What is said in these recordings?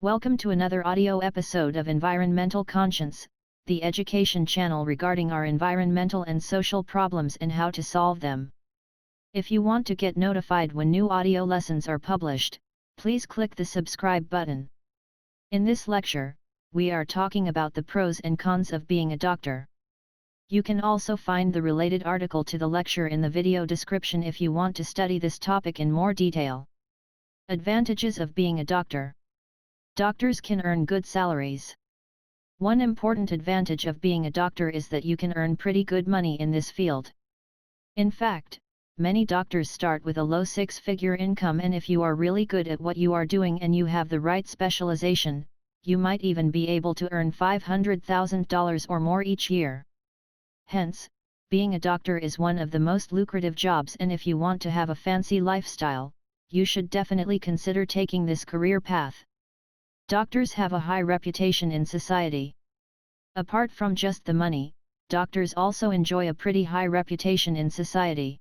Welcome to another audio episode of Environmental Conscience, the education channel regarding our environmental and social problems and how to solve them. If you want to get notified when new audio lessons are published, please click the subscribe button. In this lecture, we are talking about the pros and cons of being a doctor. You can also find the related article to the lecture in the video description if you want to study this topic in more detail. Advantages of being a doctor. Doctors can earn good salaries. One important advantage of being a doctor is that you can earn pretty good money in this field. In fact, many doctors start with a low six-figure income, and if you are really good at what you are doing and you have the right specialization, you might even be able to earn $500,000 or more each year. Hence, being a doctor is one of the most lucrative jobs, and if you want to have a fancy lifestyle, you should definitely consider taking this career path. Doctors have a high reputation in society. Apart from just the money, doctors also enjoy a pretty high reputation in society.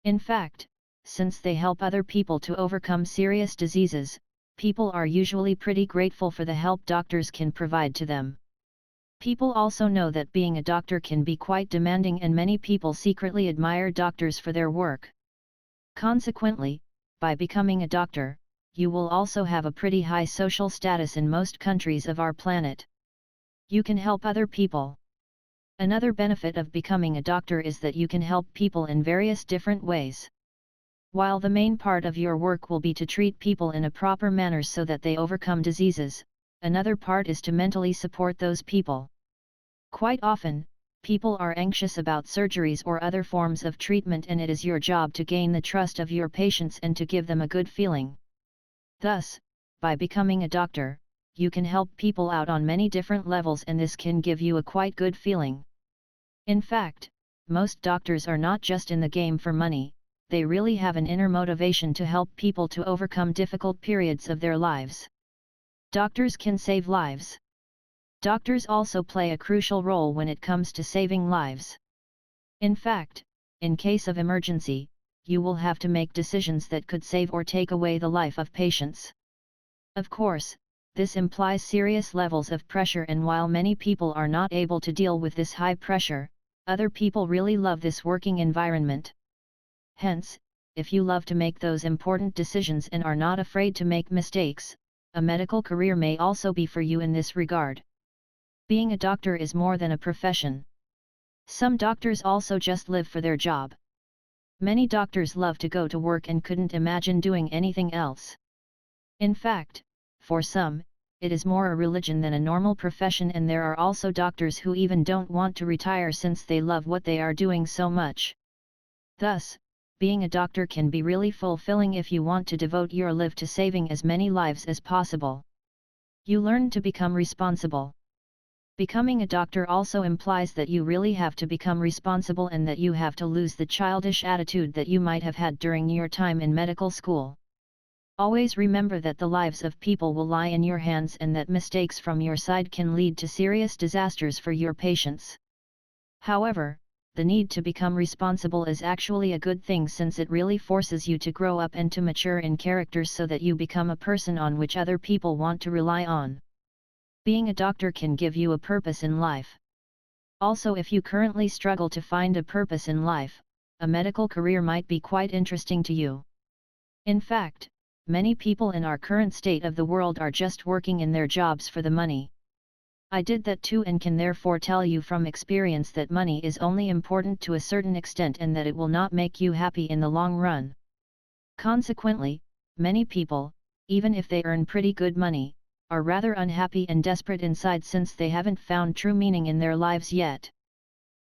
In fact, since they help other people to overcome serious diseases, people are usually pretty grateful for the help doctors can provide to them. People also know that being a doctor can be quite demanding, and many people secretly admire doctors for their work. Consequently, by becoming a doctor, you will also have a pretty high social status in most countries of our planet. You can help other people. Another benefit of becoming a doctor is that you can help people in various different ways. While the main part of your work will be to treat people in a proper manner so that they overcome diseases, another part is to mentally support those people. Quite often, people are anxious about surgeries or other forms of treatment, and it is your job to gain the trust of your patients and to give them a good feeling. Thus, by becoming a doctor, you can help people out on many different levels, and this can give you a quite good feeling. In fact, most doctors are not just in the game for money, they really have an inner motivation to help people to overcome difficult periods of their lives. Doctors can save lives. Doctors also play a crucial role when it comes to saving lives. In fact, in case of emergency, you will have to make decisions that could save or take away the life of patients. Of course, this implies serious levels of pressure, and while many people are not able to deal with this high pressure, other people really love this working environment. Hence, if you love to make those important decisions and are not afraid to make mistakes, a medical career may also be for you in this regard. Being a doctor is more than a profession. Some doctors also just live for their job. Many doctors love to go to work and couldn't imagine doing anything else. In fact, for some, it is more a religion than a normal profession, and there are also doctors who even don't want to retire since they love what they are doing so much. Thus, being a doctor can be really fulfilling if you want to devote your life to saving as many lives as possible. You learn to become responsible. Becoming a doctor also implies that you really have to become responsible, and that you have to lose the childish attitude that you might have had during your time in medical school. Always remember that the lives of people will lie in your hands, and that mistakes from your side can lead to serious disasters for your patients. However, the need to become responsible is actually a good thing, since it really forces you to grow up and to mature in character so that you become a person on which other people want to rely on. Being a doctor can give you a purpose in life. Also, if you currently struggle to find a purpose in life, a medical career might be quite interesting to you. In fact, many people in our current state of the world are just working in their jobs for the money. I did that too, and can therefore tell you from experience that money is only important to a certain extent, and that it will not make you happy in the long run. Consequently, many people, even if they earn pretty good money, are rather unhappy and desperate inside, since they haven't found true meaning in their lives yet.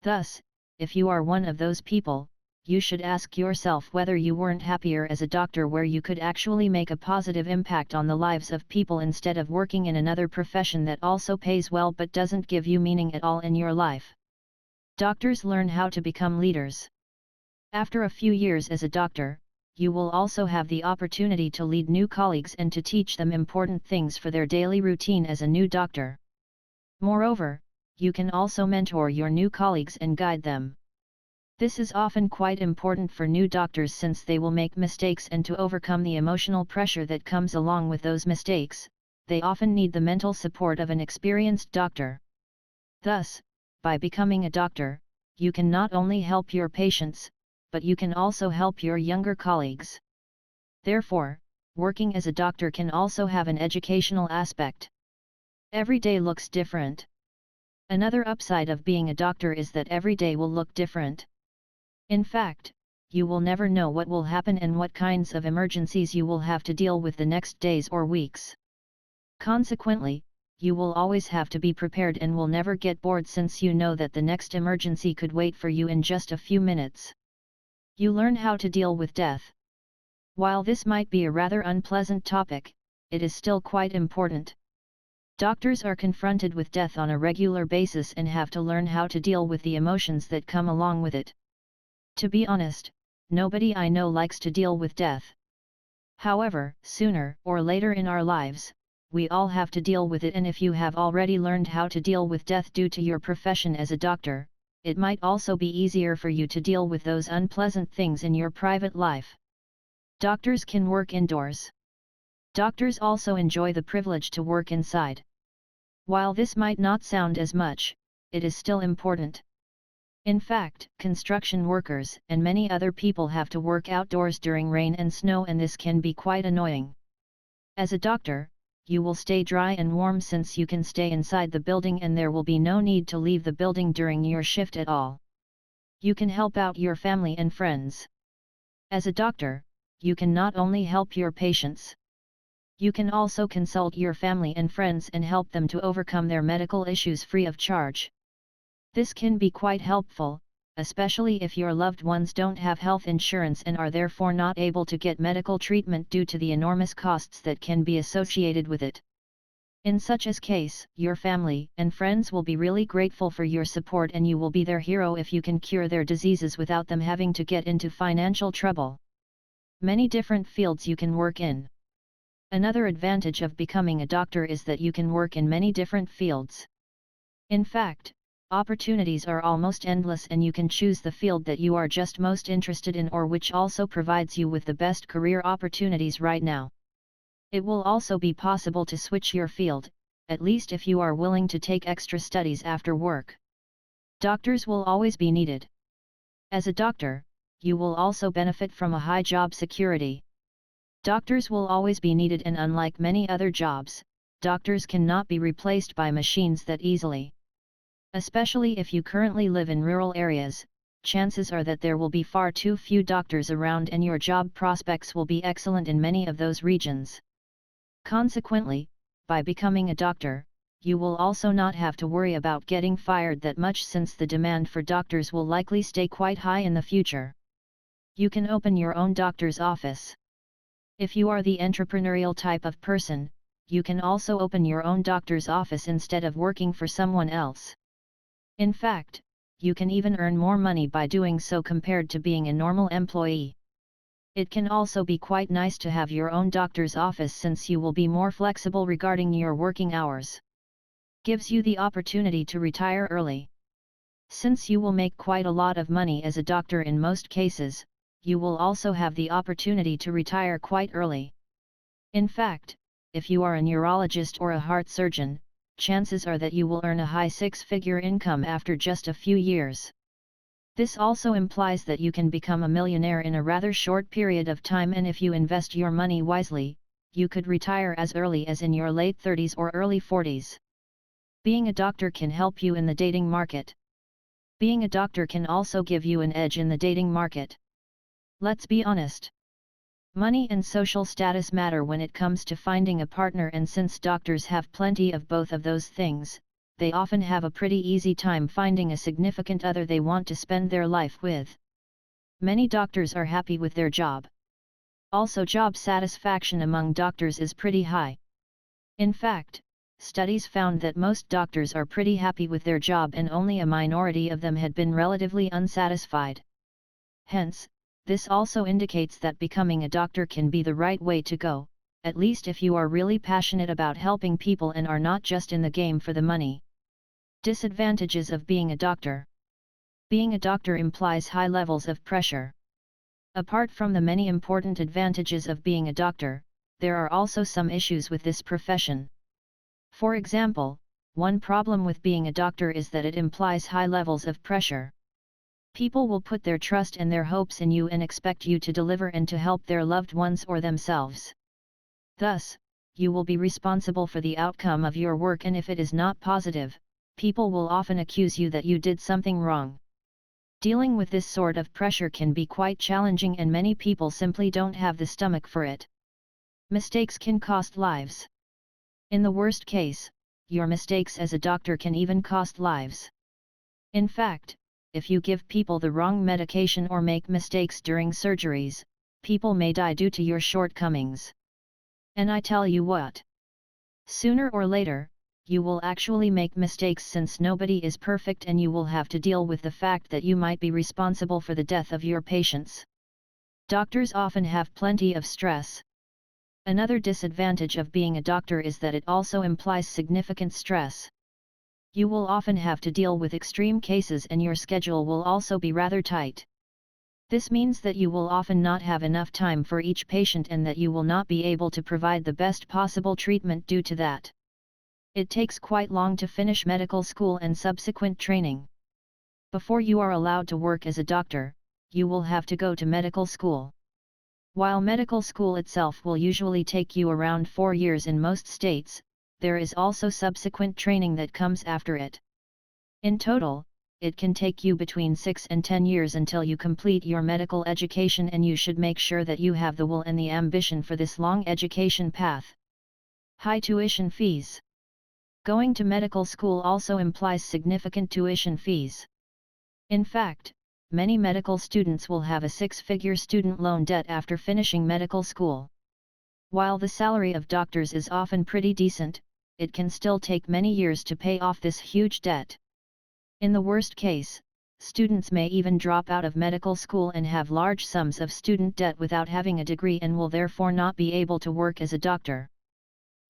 Thus, if you are one of those people, you should ask yourself whether you weren't happier as a doctor, where you could actually make a positive impact on the lives of people instead of working in another profession that also pays well but doesn't give you meaning at all in your life. Doctors learn how to become leaders. After a few years as a doctor, you will also have the opportunity to lead new colleagues and to teach them important things for their daily routine as a new doctor. Moreover, you can also mentor your new colleagues and guide them. This is often quite important for new doctors, since they will make mistakes, and to overcome the emotional pressure that comes along with those mistakes, they often need the mental support of an experienced doctor. Thus, by becoming a doctor, you can not only help your patients, but you can also help your younger colleagues. Therefore, working as a doctor can also have an educational aspect. Every day looks different. Another upside of being a doctor is that every day will look different. In fact, you will never know what will happen and what kinds of emergencies you will have to deal with the next days or weeks. Consequently, you will always have to be prepared and will never get bored since you know that the next emergency could wait for you in just a few minutes. You learn how to deal with death. While this might be a rather unpleasant topic, it is still quite important. Doctors are confronted with death on a regular basis and have to learn how to deal with the emotions that come along with it. To be honest, nobody I know likes to deal with death. However, sooner or later in our lives, we all have to deal with it, and if you have already learned how to deal with death due to your profession as a doctor, it might also be easier for you to deal with those unpleasant things in your private life. Doctors can work indoors. Doctors also enjoy the privilege to work inside. While this might not sound as much, it is still important. In fact, construction workers and many other people have to work outdoors during rain and snow, and this can be quite annoying. As a doctor, you will stay dry and warm since you can stay inside the building and there will be no need to leave the building during your shift at all. You can help out your family and friends. As a doctor, you can not only help your patients. You can also consult your family and friends and help them to overcome their medical issues free of charge. This can be quite helpful, especially if your loved ones don't have health insurance and are therefore not able to get medical treatment due to the enormous costs that can be associated with it. In such a case, your family and friends will be really grateful for your support, and you will be their hero if you can cure their diseases without them having to get into financial trouble. Many different fields you can work in. Another advantage of becoming a doctor is that you can work in many different fields. In fact, opportunities are almost endless, and you can choose the field that you are just most interested in or which also provides you with the best career opportunities right now. It will also be possible to switch your field, at least if you are willing to take extra studies after work. Doctors will always be needed. As a doctor, you will also benefit from a high job security. Doctors will always be needed, and unlike many other jobs, doctors cannot be replaced by machines that easily. Especially if you currently live in rural areas, chances are that there will be far too few doctors around and your job prospects will be excellent in many of those regions. Consequently, by becoming a doctor, you will also not have to worry about getting fired that much since the demand for doctors will likely stay quite high in the future. You can open your own doctor's office. If you are the entrepreneurial type of person, you can also open your own doctor's office instead of working for someone else. In fact, you can even earn more money by doing so compared to being a normal employee. It can also be quite nice to have your own doctor's office since you will be more flexible regarding your working hours. Gives you the opportunity to retire early. Since you will make quite a lot of money as a doctor in most cases, you will also have the opportunity to retire quite early. In fact, if you are a neurologist or a heart surgeon, chances are that you will earn a high six-figure income after just a few years. This also implies that you can become a millionaire in a rather short period of time, and if you invest your money wisely, you could retire as early as in your late 30s or early 40s. Being a doctor can help you in the dating market. Being a doctor can also give you an edge in the dating market. Let's be honest. Money and social status matter when it comes to finding a partner, and since doctors have plenty of both of those things, they often have a pretty easy time finding a significant other they want to spend their life with. Many doctors are happy with their job. Also, job satisfaction among doctors is pretty high. In fact, studies found that most doctors are pretty happy with their job and only a minority of them had been relatively unsatisfied. Hence, this also indicates that becoming a doctor can be the right way to go, at least if you are really passionate about helping people and are not just in the game for the money. Disadvantages of being a doctor. Being a doctor implies high levels of pressure. Apart from the many important advantages of being a doctor, there are also some issues with this profession. For example, one problem with being a doctor is that it implies high levels of pressure. People will put their trust and their hopes in you and expect you to deliver and to help their loved ones or themselves. Thus, you will be responsible for the outcome of your work, and if it is not positive, people will often accuse you that you did something wrong. Dealing with this sort of pressure can be quite challenging, and many people simply don't have the stomach for it. Mistakes can cost lives. In the worst case, your mistakes as a doctor can even cost lives. In fact, if you give people the wrong medication or make mistakes during surgeries, people may die due to your shortcomings. And I tell you what, sooner or later, you will actually make mistakes, since nobody is perfect, and you will have to deal with the fact that you might be responsible for the death of your patients. Doctors often have plenty of stress. Another disadvantage of being a doctor is that it also implies significant stress. You will often have to deal with extreme cases, and your schedule will also be rather tight. This means that you will often not have enough time for each patient, and that you will not be able to provide the best possible treatment due to that. It takes quite long to finish medical school and subsequent training. Before you are allowed to work as a doctor, you will have to go to medical school. While medical school itself will usually take you around 4 years in most states, there is also subsequent training that comes after it. In total, it can take you between 6 and 10 years until you complete your medical education, and you should make sure that you have the will and the ambition for this long education path. High tuition fees. Going to medical school also implies significant tuition fees. In fact, many medical students will have a 6-figure student loan debt after finishing medical school. While the salary of doctors is often pretty decent, it can still take many years to pay off this huge debt. In the worst case, students may even drop out of medical school and have large sums of student debt without having a degree, and will therefore not be able to work as a doctor.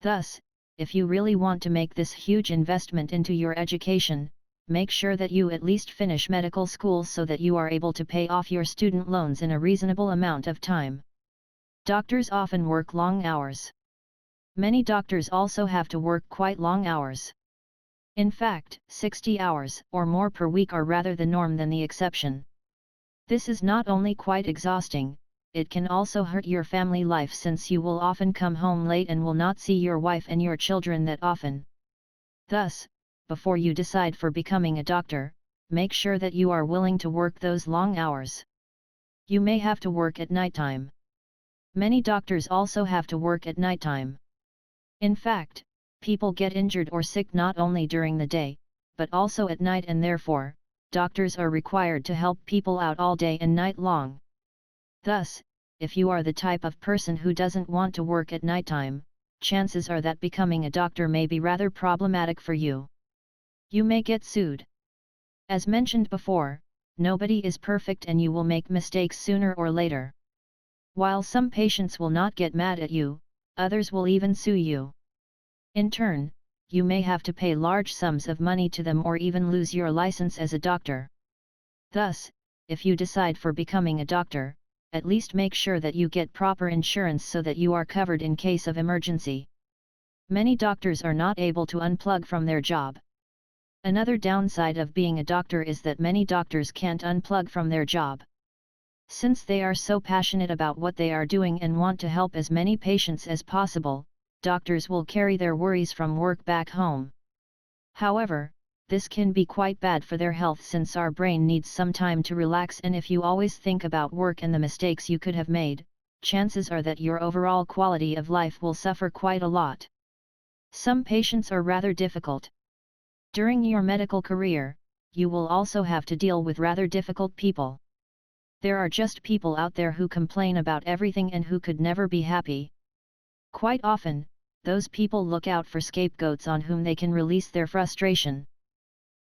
Thus, if you really want to make this huge investment into your education, make sure that you at least finish medical school so that you are able to pay off your student loans in a reasonable amount of time. Doctors often work long hours. Many doctors also have to work quite long hours. In fact, 60 hours or more per week are rather the norm than the exception. This is not only quite exhausting, it can also hurt your family life, since you will often come home late and will not see your wife and your children that often. Thus, before you decide for becoming a doctor, make sure that you are willing to work those long hours. You may have to work at nighttime. Many doctors also have to work at nighttime. In fact, people get injured or sick not only during the day, but also at night, and therefore, doctors are required to help people out all day and night long. Thus, if you are the type of person who doesn't want to work at nighttime, chances are that becoming a doctor may be rather problematic for you. You may get sued. As mentioned before, nobody is perfect, and you will make mistakes sooner or later. While some patients will not get mad at you, others will even sue you. In turn, you may have to pay large sums of money to them, or even lose your license as a doctor. Thus, if you decide for becoming a doctor, at least make sure that you get proper insurance so that you are covered in case of emergency. Many doctors are not able to unplug from their job. Another downside of being a doctor is that many doctors can't unplug from their job. Since they are so passionate about what they are doing and want to help as many patients as possible, doctors will carry their worries from work back home. However, this can be quite bad for their health, since our brain needs some time to relax, and if you always think about work and the mistakes you could have made, chances are that your overall quality of life will suffer quite a lot. Some patients are rather difficult. During your medical career, you will also have to deal with rather difficult people. There are just people out there who complain about everything and who could never be happy. Quite often, those people look out for scapegoats on whom they can release their frustration.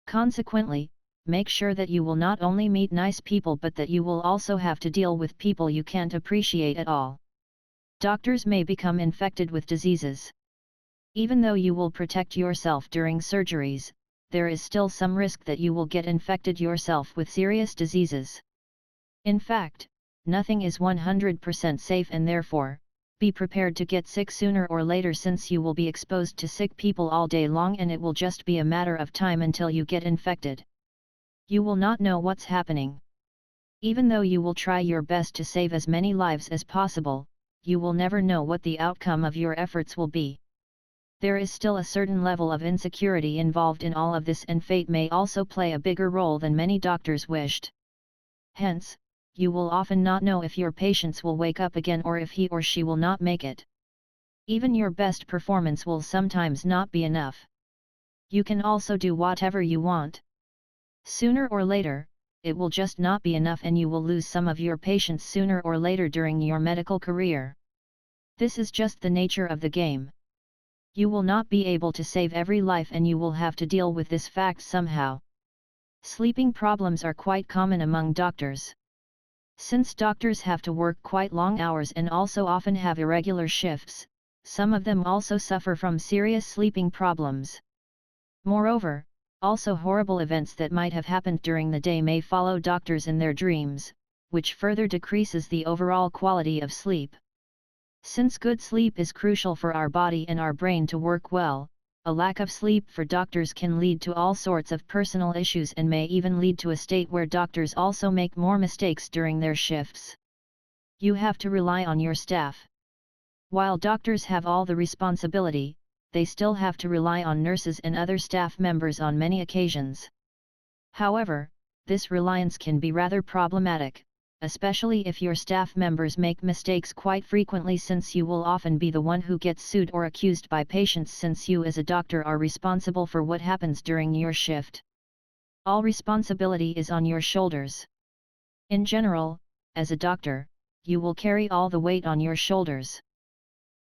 Consequently, make sure that you will not only meet nice people, but that you will also have to deal with people you can't appreciate at all. Doctors may become infected with diseases. Even though you will protect yourself during surgeries, there is still some risk that you will get infected yourself with serious diseases. In fact, nothing is 100% safe, and therefore, Be prepared to get sick sooner or later, since you will be exposed to sick people all day long, and it will just be a matter of time until you get infected. You will not know what's happening. Even though you will try your best to save as many lives as possible, you will never know what the outcome of your efforts will be. There is still a certain level of insecurity involved in all of this, and fate may also play a bigger role than many doctors wished. Hence, you will often not know if your patients will wake up again or if he or she will not make it. Even your best performance will sometimes not be enough. You can also do whatever you want. Sooner or later, it will just not be enough, and you will lose some of your patients sooner or later during your medical career. This is just the nature of the game. You will not be able to save every life, and you will have to deal with this fact somehow. Sleeping problems are quite common among doctors. Since doctors have to work quite long hours and also often have irregular shifts, some of them also suffer from serious sleeping problems. Moreover, also horrible events that might have happened during the day may follow doctors in their dreams, which further decreases the overall quality of sleep. Since good sleep is crucial for our body and our brain to work well, a lack of sleep for doctors can lead to all sorts of personal issues and may even lead to a state where doctors also make more mistakes during their shifts. You have to rely on your staff. While doctors have all the responsibility, they still have to rely on nurses and other staff members on many occasions. However, this reliance can be rather problematic, especially if your staff members make mistakes quite frequently, since you will often be the one who gets sued or accused by patients, since you as a doctor are responsible for what happens during your shift. All responsibility is on your shoulders. In general, as a doctor, you will carry all the weight on your shoulders.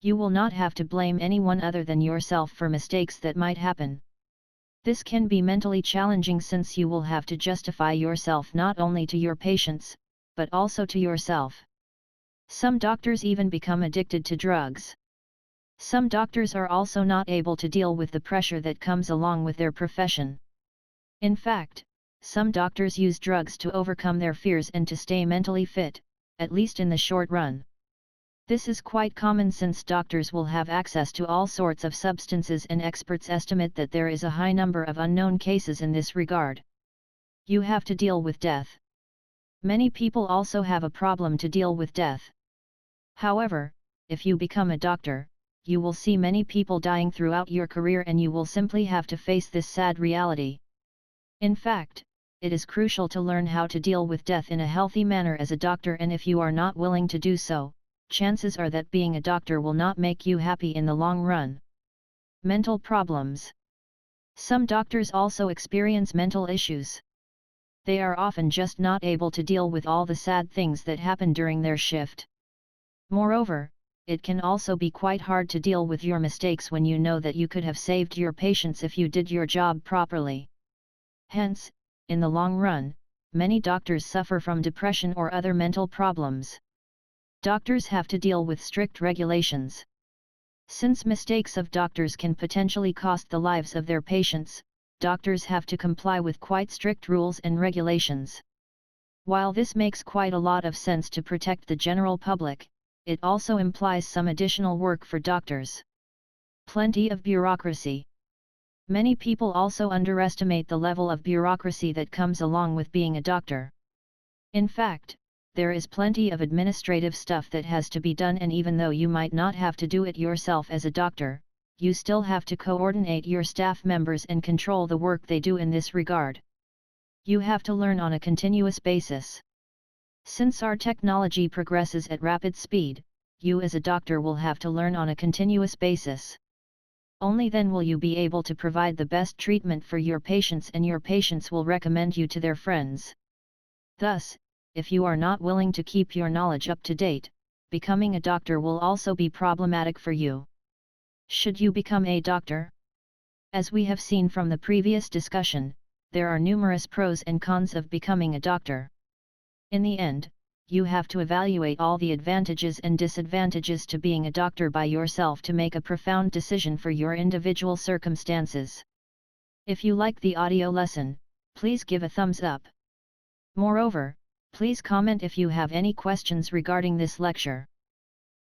You will not have to blame anyone other than yourself for mistakes that might happen. This can be mentally challenging, since you will have to justify yourself not only to your patients, but also to yourself. Some doctors even become addicted to drugs. Some doctors are also not able to deal with the pressure that comes along with their profession. In fact, some doctors use drugs to overcome their fears and to stay mentally fit, at least in the short run. This is quite common, since doctors will have access to all sorts of substances, and experts estimate that there is a high number of unknown cases in this regard. You have to deal with death. Many people also have a problem to deal with death. However, if you become a doctor, you will see many people dying throughout your career, and you will simply have to face this sad reality. In fact, it is crucial to learn how to deal with death in a healthy manner as a doctor, and if you are not willing to do so, chances are that being a doctor will not make you happy in the long run. Mental problems. Some doctors also experience mental issues. They are often just not able to deal with all the sad things that happen during their shift. Moreover, it can also be quite hard to deal with your mistakes when you know that you could have saved your patients if you did your job properly. Hence, in the long run, many doctors suffer from depression or other mental problems. Doctors have to deal with strict regulations. Since mistakes of doctors can potentially cost the lives of their patients, doctors have to comply with quite strict rules and regulations. While this makes quite a lot of sense to protect the general public, it also implies some additional work for doctors. Plenty of bureaucracy. Many people also underestimate the level of bureaucracy that comes along with being a doctor. In fact, there is plenty of administrative stuff that has to be done, and even though you might not have to do it yourself as a doctor, you still have to coordinate your staff members and control the work they do in this regard. You have to learn on a continuous basis. Since our technology progresses at rapid speed, you as a doctor will have to learn on a continuous basis. Only then will you be able to provide the best treatment for your patients, and your patients will recommend you to their friends. Thus, if you are not willing to keep your knowledge up to date, becoming a doctor will also be problematic for you. Should you become a doctor? As we have seen from the previous discussion, there are numerous pros and cons of becoming a doctor. In the end, you have to evaluate all the advantages and disadvantages to being a doctor by yourself to make a profound decision for your individual circumstances. If you like the audio lesson, please give a thumbs up. Moreover, please comment if you have any questions regarding this lecture.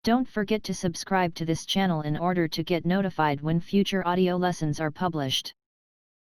Don't forget to subscribe to this channel in order to get notified when future audio lessons are published.